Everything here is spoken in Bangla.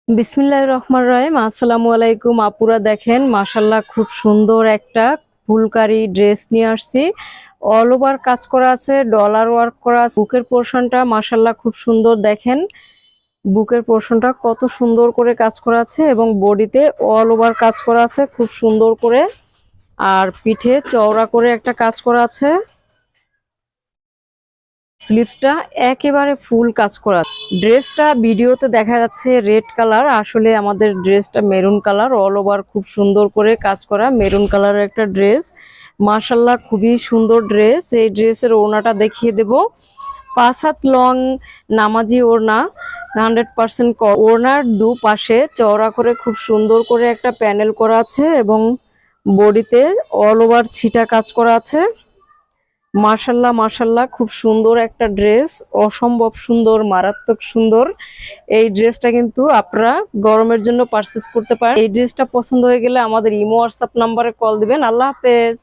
বিসমিল্লাহির রহমানির রহিম। আসসালামু আলাইকুম আপুরা, দেখেন মাশাল্লাহ খুব সুন্দর একটা ফুলকারি ড্রেস নিয়ে আসছি। অল ওভার কাজ করা আছে, ডলার ওয়ার্ক করা আছে। বুকের পোর্শনটা মাশাল্লাহ খুব সুন্দর, দেখেন বুকের পোর্শনটা কত সুন্দর করে কাজ করা আছে এবং বডিতে অল ওভার কাজ করা আছে খুব সুন্দর করে। আর পিঠে চওড়া করে একটা কাজ করা আছে। স্লিভসটা একেবারে ফুল কাজ করা। ড্রেসটা ভিডিওতে দেখা যাচ্ছে রেড কালার, আসলে আমাদের ড্রেসটা মেরুন কালার। অল ওভার খুব সুন্দর করে কাজ করা মেরুন কালারের একটা ড্রেস। মাশাল্লাহ খুবই সুন্দর ড্রেস। এই ড্রেসের ওড়নাটা দেখিয়ে দেব। 5 হাত লং নামাজি ওড়না, 100% ওড়নার দুপাশে চওড়া করে খুব সুন্দর করে একটা প্যানেল করা আছে এবং বডিতে অল ওভার ছিটা কাজ করা আছে। মাশাল্লাহ মাশাল্লাহ খুব সুন্দর একটা ড্রেস, অসম্ভব সুন্দর, মারাত্মক সুন্দর। এই ড্রেসটা কিন্তু আপনারা গরমের জন্য পারচেজ করতে পারেন। এই ড্রেসটা পছন্দ হয়ে গেলে আমাদের ইমো হোয়াটসঅ্যাপ নাম্বারে কল দিবেন। আল্লাহ হাফেজ।